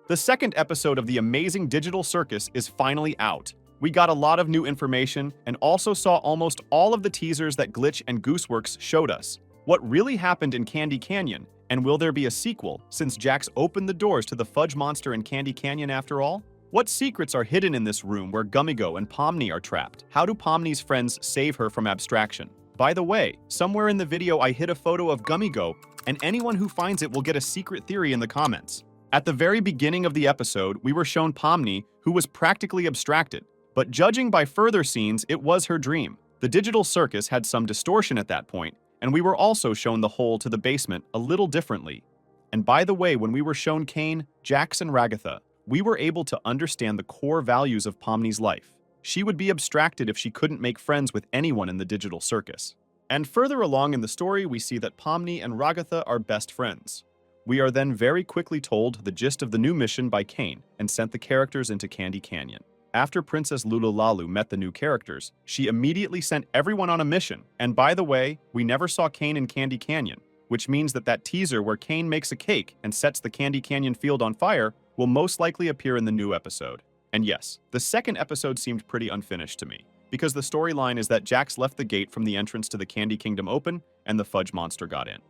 The second episode of the Amazing Digital Circus is finally out. We got a lot of new information and also saw almost all of the teasers that Glitch and Gooseworks showed us. What really happened in Candy Canyon, and will there be a sequel since Jax opened the doors to the Fudge Monster in Candy Canyon after all? What secrets are hidden in this room where Gummigo and Pomni are trapped? How do Pomni's friends save her from abstraction? By the way, somewhere in the video I hid a photo of Gummigo, and anyone who finds it will get a secret theory in the comments. At the very beginning of the episode, we were shown Pomni, who was practically abstracted. But judging by further scenes, it was her dream. The digital circus had some distortion at that point, and we were also shown the hole to the basement a little differently. And by the way, when we were shown Kane, Jax, and Ragatha, we were able to understand the core values of Pomni's life. She would be abstracted if she couldn't make friends with anyone in the digital circus. And further along in the story, we see that Pomni and Ragatha are best friends. We are then very quickly told the gist of the new mission by Kane and sent the characters into Candy Canyon. After Princess Lulalalu met the new characters, she immediately sent everyone on a mission. And by the way, we never saw Kane in Candy Canyon, which means that teaser where Kane makes a cake and sets the Candy Canyon field on fire will most likely appear in the new episode. And yes, the second episode seemed pretty unfinished to me, because the storyline is that Jax left the gate from the entrance to the Candy Kingdom open and the Fudge Monster got in.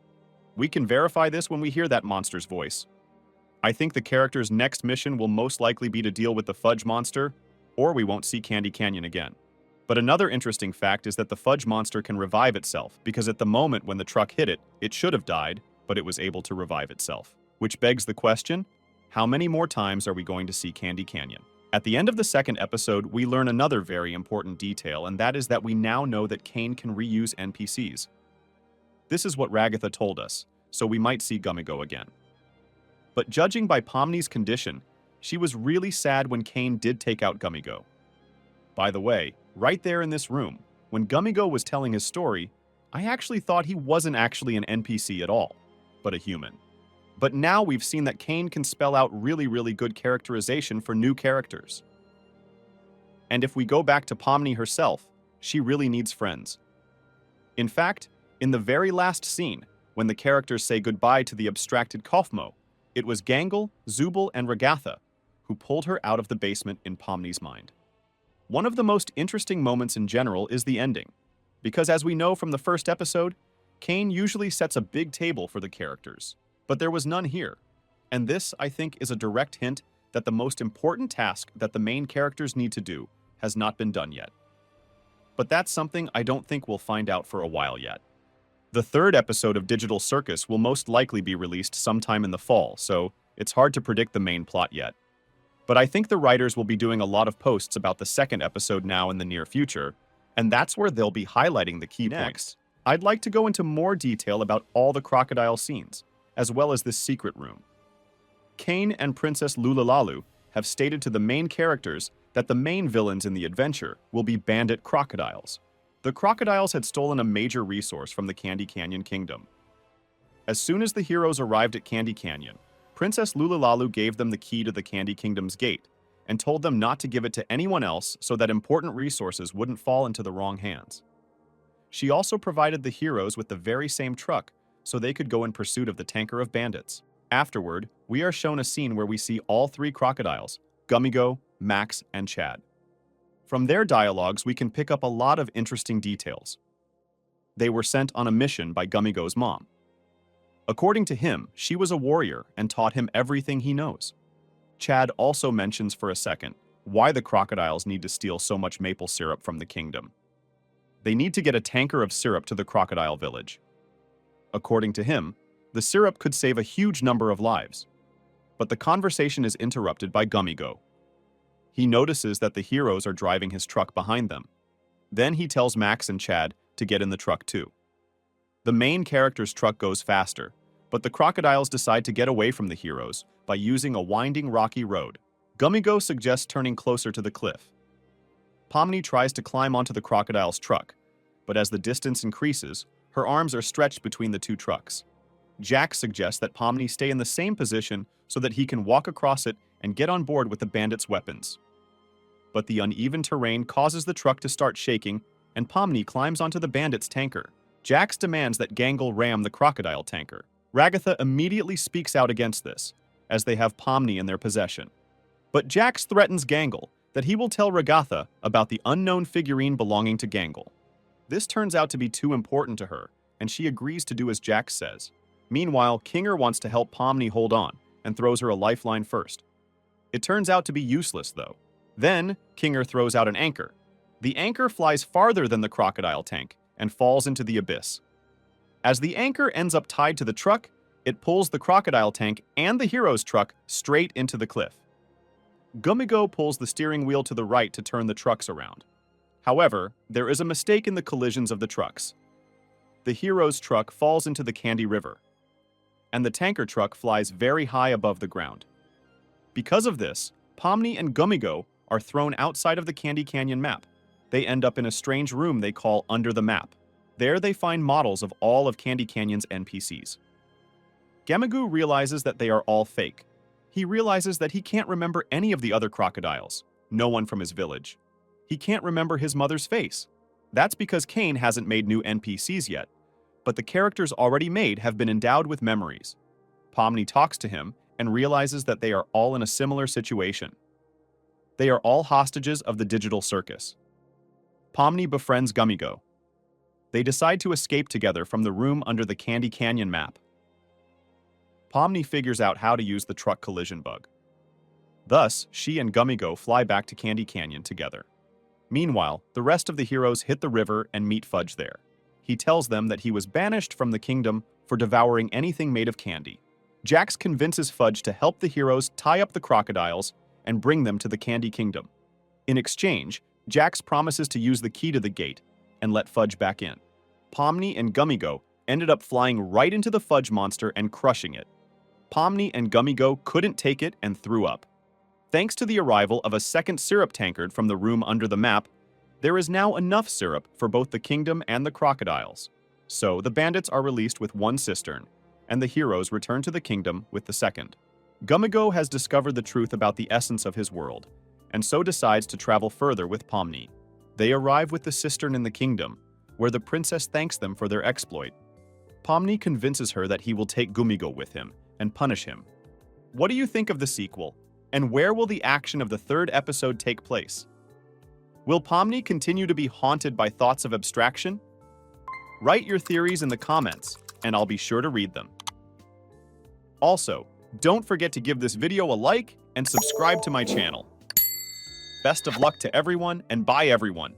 We can verify this when we hear that monster's voice. I think the character's next mission will most likely be to deal with the Fudge Monster, or we won't see Candy Canyon again. But another interesting fact is that the Fudge Monster can revive itself, because at the moment when the truck hit it, it should have died, but it was able to revive itself. Which begs the question, how many more times are we going to see Candy Canyon? At the end of the second episode, we learn another very important detail, and that is that we now know that Kane can reuse NPCs. This is what Ragatha told us, so we might see Gummigo again. But judging by Pomni's condition, she was really sad when Kane did take out Gummigo. By the way, right there in this room, when Gummigo was telling his story, I actually thought he wasn't actually an NPC at all, but a human. But now we've seen that Kane can spell out really good characterization for new characters. And if we go back to Pomni herself, she really needs friends. In fact, in the very last scene, when the characters say goodbye to the abstracted Kaufmo, it was Gangle, Zubul, and Ragatha who pulled her out of the basement in Pomni's mind. One of the most interesting moments in general is the ending, because as we know from the first episode, Kane usually sets a big table for the characters. But there was none here, and this, I think, is a direct hint that the most important task that the main characters need to do has not been done yet. But that's something I don't think we'll find out for a while yet. The third episode of Digital Circus will most likely be released sometime in the fall, so it's hard to predict the main plot yet. But I think the writers will be doing a lot of posts about the second episode now in the near future, and that's where they'll be highlighting the key points. I'd like to go into more detail about all the crocodile scenes, as well as this secret room. Kane and Princess Lulalalu have stated to the main characters that the main villains in the adventure will be bandit crocodiles. The crocodiles had stolen a major resource from the Candy Canyon Kingdom. As soon as the heroes arrived at Candy Canyon, Princess Lulalalu gave them the key to the Candy Kingdom's gate and told them not to give it to anyone else so that important resources wouldn't fall into the wrong hands. She also provided the heroes with the very same truck so they could go in pursuit of the tanker of bandits. Afterward, we are shown a scene where we see all three crocodiles, Gummigo, Max, and Chad. From their dialogues, we can pick up a lot of interesting details. They were sent on a mission by Gummigo's mom. According to him, she was a warrior and taught him everything he knows. Chad also mentions for a second why the crocodiles need to steal so much maple syrup from the kingdom. They need to get a tanker of syrup to the crocodile village. According to him, the syrup could save a huge number of lives. But the conversation is interrupted by Gummigo. He notices that the heroes are driving his truck behind them. Then he tells Max and Chad to get in the truck too. The main character's truck goes faster, but the crocodiles decide to get away from the heroes by using a winding rocky road. Gummigo suggests turning closer to the cliff. Pomni tries to climb onto the crocodile's truck, but as the distance increases, her arms are stretched between the two trucks. Jax suggests that Pomni stay in the same position so that he can walk across it and get on board with the bandits' weapons. But the uneven terrain causes the truck to start shaking, and Pomni climbs onto the bandits' tanker. Jax demands that Gangle ram the crocodile tanker. Ragatha immediately speaks out against this, as they have Pomni in their possession. But Jax threatens Gangle that he will tell Ragatha about the unknown figurine belonging to Gangle. This turns out to be too important to her, and she agrees to do as Jax says. Meanwhile, Kinger wants to help Pomni hold on and throws her a lifeline first. It turns out to be useless, though. Then, Kinger throws out an anchor. The anchor flies farther than the crocodile tank and falls into the abyss. As the anchor ends up tied to the truck, it pulls the crocodile tank and the hero's truck straight into the cliff. Gumigo pulls the steering wheel to the right to turn the trucks around. However, there is a mistake in the collisions of the trucks. The hero's truck falls into the Candy River, and the tanker truck flies very high above the ground. Because of this, Pomni and Gumigo are thrown outside of the Candy Canyon map. They end up in a strange room they call Under the Map. There they find models of all of Candy Canyon's NPCs. Gamagu realizes that they are all fake. He realizes that he can't remember any of the other crocodiles, no one from his village. He can't remember his mother's face. That's because Kane hasn't made new NPCs yet, but the characters already made have been endowed with memories. Pomni talks to him and realizes that they are all in a similar situation. They are all hostages of the digital circus. Pomni befriends Gumigo. They decide to escape together from the room under the Candy Canyon map. Pomni figures out how to use the truck collision bug. Thus, she and Gumigo fly back to Candy Canyon together. Meanwhile, the rest of the heroes hit the river and meet Fudge there. He tells them that he was banished from the kingdom for devouring anything made of candy. Jax convinces Fudge to help the heroes tie up the crocodiles and bring them to the Candy Kingdom. In exchange, Jax promises to use the key to the gate and let Fudge back in. Pomni and Gumigo ended up flying right into the Fudge monster and crushing it. Pomni and Gumigo couldn't take it and threw up. Thanks to the arrival of a second syrup tankard from the room under the map, there is now enough syrup for both the kingdom and the crocodiles. So the bandits are released with one cistern, and the heroes return to the kingdom with the second. Gumigo has discovered the truth about the essence of his world, and so decides to travel further with Pomni. They arrive with the cistern in the kingdom, where the princess thanks them for their exploit. Pomni convinces her that he will take Gumigo with him and punish him. What do you think of the sequel? And where will the action of the third episode take place? Will Pomni continue to be haunted by thoughts of abstraction? Write your theories in the comments, and I'll be sure to read them. Also, don't forget to give this video a like and subscribe to my channel. Best of luck to everyone, and bye everyone.